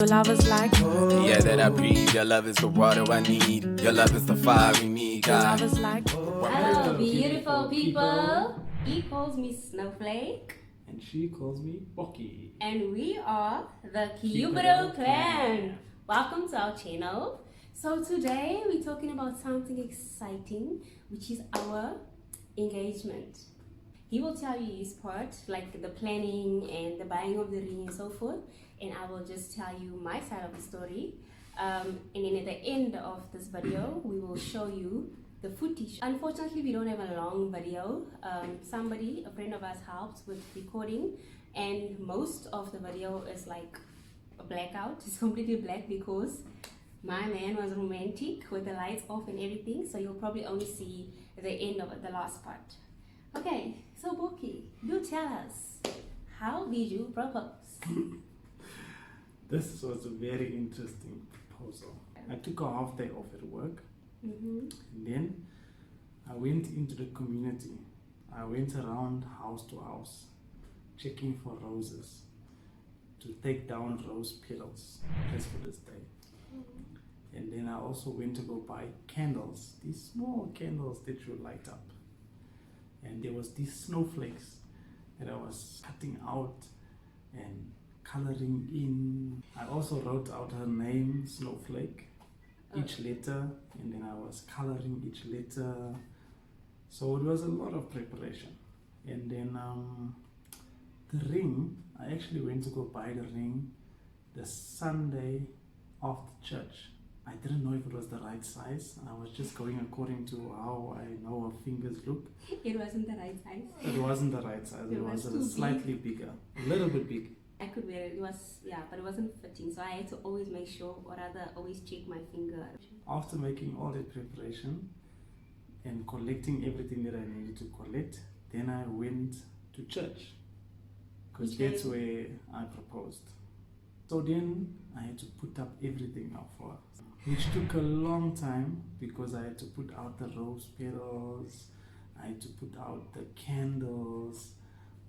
Your love is like the air that I breathe. Your love is the water I need. Your love is the fire we need. your love is like Hello, beautiful people. He calls me Snowflake. And she calls me Bokkie. And we are the Cupido clan. Welcome to our channel. So today we're talking about something exciting, which is our engagement. He will tell you his part, like the planning and the buying of the ring and so forth. And I will just tell you my side of the story. And then at the end of this video, we will show you the footage. Unfortunately, we don't have a long video. A friend of ours, helped with recording, and most of the video is like a blackout. It's completely black because my man was romantic with the lights off and everything, so you'll probably only see the end of it, the last part. Okay, so Bokkie, you tell us, how did you propose? This was a very interesting proposal. I took a half day off at work. And then I went into the community. I went around house to house checking for roses to take down rose petals just for this day. And then I also went to go buy candles, these small candles that you light up. And there was these snowflakes that I was cutting out and coloring in. I also wrote out her name, Snowflake, each letter, and then I was coloring each letter. So it was a lot of preparation. And then the ring, I actually went to go buy the ring the Sunday after church. I didn't know if it was the right size. I was just going according to how I know her fingers look. It wasn't the right size. It wasn't the right size. It was slightly bigger, a little bit big. I could wear it. It was, but it wasn't fitting. So I had to always make sure, or rather always check my finger. After making all that preparation and collecting everything that I needed to collect, then I went to church, because that's where I proposed. So then I had to put up everything now for her, which took a long time because I had to put out the rose petals, I had to put out the candles,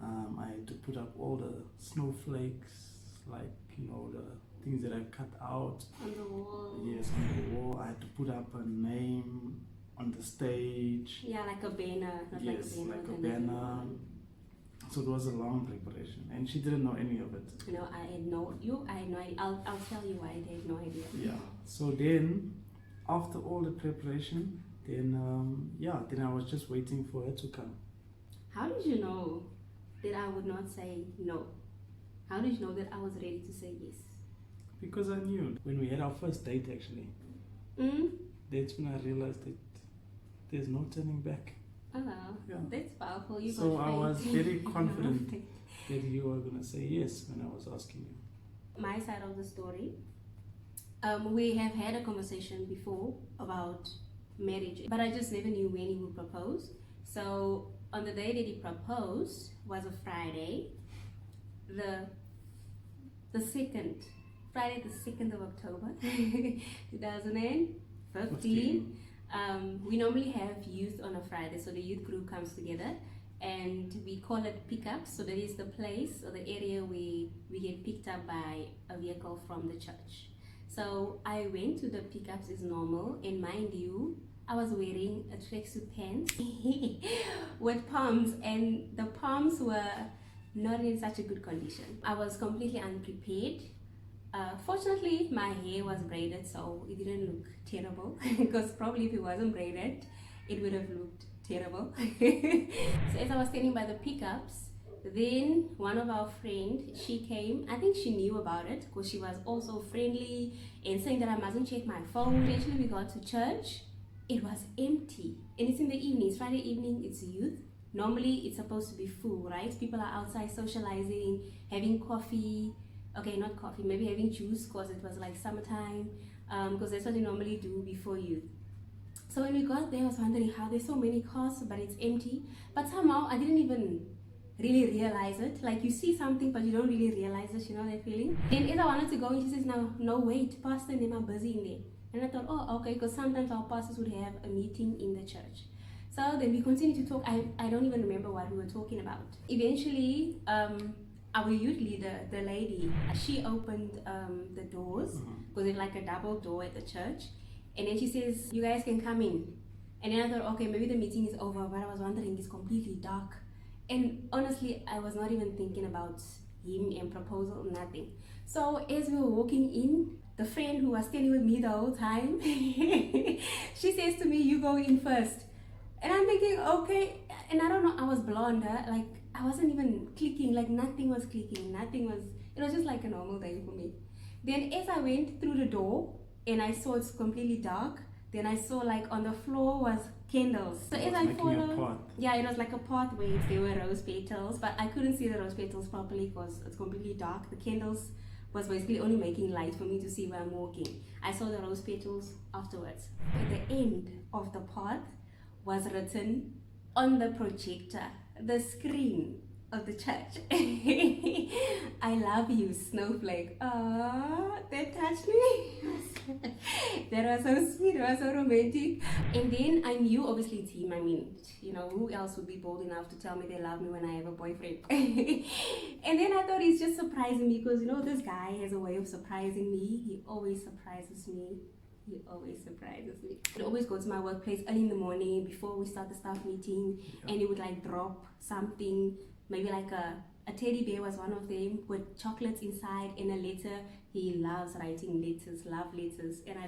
I had to put up all the snowflakes, like, the things that I cut out. On the wall. Yes, on the wall. I had to put up a name on the stage. Yeah, like a banner. Not Yes, like a banner. So it was a long preparation, and she didn't know any of it. No, I had no idea. I'll tell you why I had no idea. Yeah. So then, after all the preparation, then I was just waiting for her to come. How did you know that I would not say no? How did you know that I was ready to say yes? Because I knew when we had our first date, actually. That's when I realized that there's no turning back. Oh, that's powerful. So I was very confident that you were going to say yes when I was asking you. My side of the story, we have had a conversation before about marriage, but I just never knew when he would propose. So on the day that he proposed was a Friday, Friday the 2nd of October 2015. We normally have youth on a Friday, so the youth group comes together and we call it pickups. So that is the place or the area where we get picked up by a vehicle from the church. So I went to the pickups as normal, and mind you, I was wearing a tracksuit pants with palms, and the palms were not in such a good condition. I was completely unprepared. Fortunately, my hair was braided, so it didn't look terrible, because probably if it wasn't braided, it would have looked terrible. So as I was standing by the pickups, then one of our friends, she came. I think she knew about it because she was also friendly and saying that I mustn't check my phone. Eventually we got to church. It was empty, and it's in the evening. It's Friday evening, it's youth. Normally it's supposed to be full, right? People are outside socializing, having coffee. Okay, not coffee, maybe having juice because it was like summertime, because that's what they normally do before youth. So when we got there, I was wondering how there's so many cars, but it's empty. But somehow I didn't even really realize it. Like, you see something, but you don't really realize it, you know that feeling? And as I wanted to go, and she says, no, wait, pastor and them are busy in there. And I thought, oh, okay, because sometimes our pastors would have a meeting in the church. So then we continued to talk. I don't even remember what we were talking about. Eventually, our youth leader, the lady, she opened the doors because it's like a double door at the church, and then she says, "You guys can come in." And then I thought, okay, maybe the meeting is over, but I was wondering, it's completely dark. And honestly, I was not even thinking about him and proposal, nothing. So as we were walking in, the friend who was standing with me the whole time, she says to me, "You go in first." And I'm thinking, okay. And I don't know, I was blonde, huh? Like I wasn't even clicking, like nothing was clicking, it was just like a normal day for me. Then as I went through the door and I saw it's completely dark, then I saw like on the floor was candles. So as I followed, yeah, it was like a path where there were rose petals, but I couldn't see the rose petals properly because it's completely dark. The candles was basically only making light for me to see where I'm walking. I saw the rose petals afterwards. At the end of the path was written on the projector, the screen of the church, "I love you, Snowflake." Oh, that touched me. That was so sweet, it was so romantic. And then I knew obviously it's him. I mean, you know, who else would be bold enough to tell me they love me when I have a boyfriend? And then I thought he's just surprising me because, you know, this guy has a way of surprising me. He always surprises me. He always surprises me. I'd always go to my workplace early in the morning before we start the staff meeting, and he would like drop something, maybe like a teddy bear was one of them with chocolates inside and a letter. He loves writing letters, love letters, and I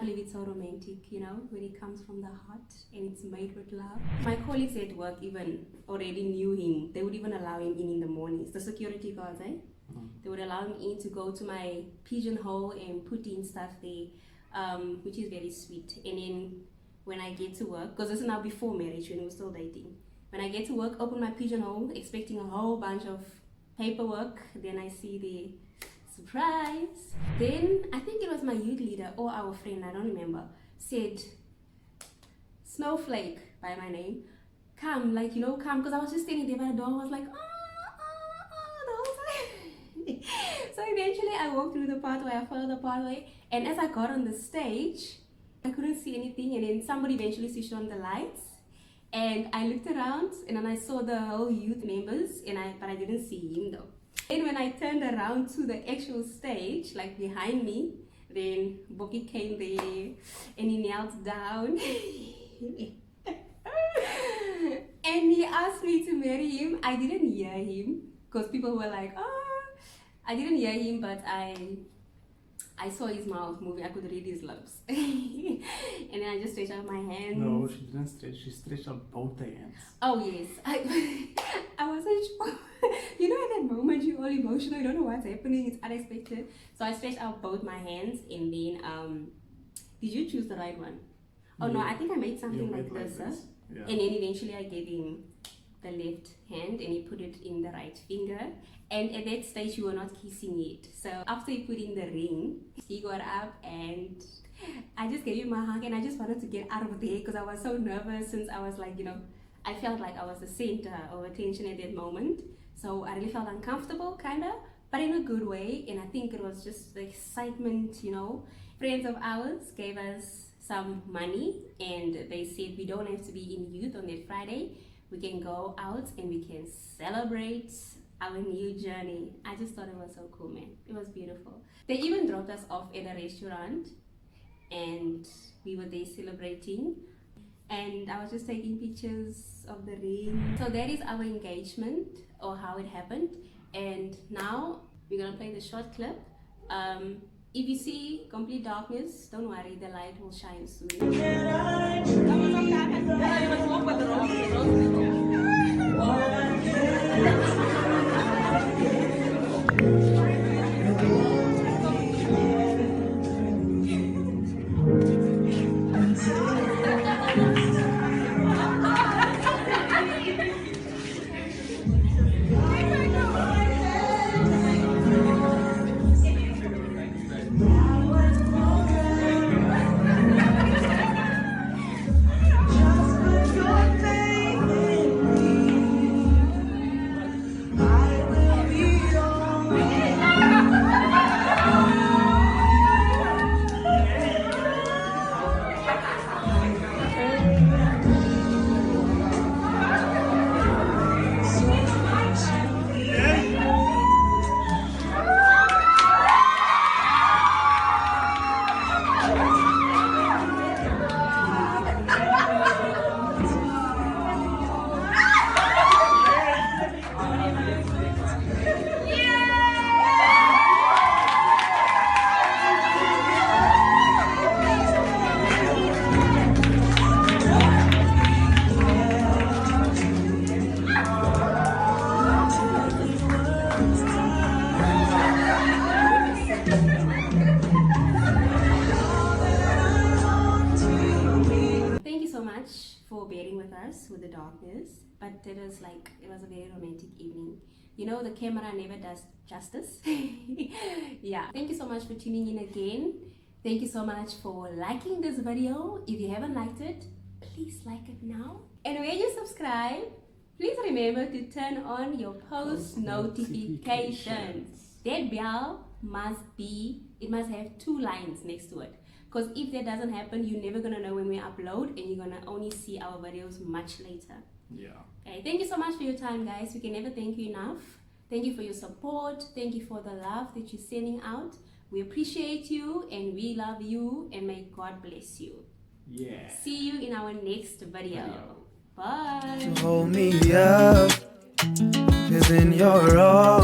believe it's so romantic, you know, when it comes from the heart and it's made with love. My colleagues at work even already knew him. They would even allow him in the mornings. The security guards, they would allow him in to go to my pigeonhole and put in stuff there. Which is very sweet. And then when I get to work, because this is now before marriage when we were still dating, when I get to work, open my pigeonhole expecting a whole bunch of paperwork, then I see the surprise. Then I think it was my youth leader or our friend, I don't remember, said, "Snowflake," by my name, "come," like, you know, come, because I was just standing there by the door. I was like, the whole time. So eventually I walked through the pathway, I followed the pathway, and as I got on the stage, I couldn't see anything, and then somebody eventually switched on the lights, and I looked around, and then I saw the whole youth members, but I didn't see him though. Then when I turned around to the actual stage, like behind me, then Bokkie came there, and he knelt down, and he asked me to marry him. I didn't hear him, because people were like, "Oh," I didn't hear him, but I saw his mouth moving. I could read his lips. And then I just stretched out my hands. No, she didn't stretch. She stretched out both her hands. Oh yes, I wasn't sure. You know, at that moment you're all emotional. You don't know what's happening. It's unexpected. So I stretched out both my hands, and then did you choose the right one? Oh no, I think I made something like this. Yeah. And then eventually I gave him the left hand, and he put it in the right finger. And at that stage, we were not kissing yet. So after he put in the ring, he got up and I just gave him a hug, and I just wanted to get out of there because I was so nervous, since I was like, you know, I felt like I was the center of attention at that moment. So I really felt uncomfortable, kind of, but in a good way. And I think it was just the excitement, you know. Friends of ours gave us some money, and they said we don't have to be in youth on that Friday. We can go out and we can celebrate our new journey. I just thought it was so cool, man. It was beautiful. They even dropped us off at a restaurant, and we were there celebrating, and I was just taking pictures of the ring. So that is our engagement, or how it happened. And now we're gonna play the short clip. If you see complete darkness, don't worry, the light will shine soon. for bearing with us with the darkness, but it was a very romantic evening. You know, the camera never does justice. Yeah, thank you so much for tuning in again. Thank you so much for liking this video. If you haven't liked it, please like it now. And when you subscribe, please remember to turn on your post notifications. That bell must have 2 lines next to it. Because if that doesn't happen, you're never gonna know when we upload, and you're gonna only see our videos much later. Yeah. Okay, thank you so much for your time, guys. We can never thank you enough. Thank you for your support. Thank you for the love that you're sending out. We appreciate you and we love you, and may God bless you. Yeah. See you in our next video. Bye. Hold me up, 'cause in your arms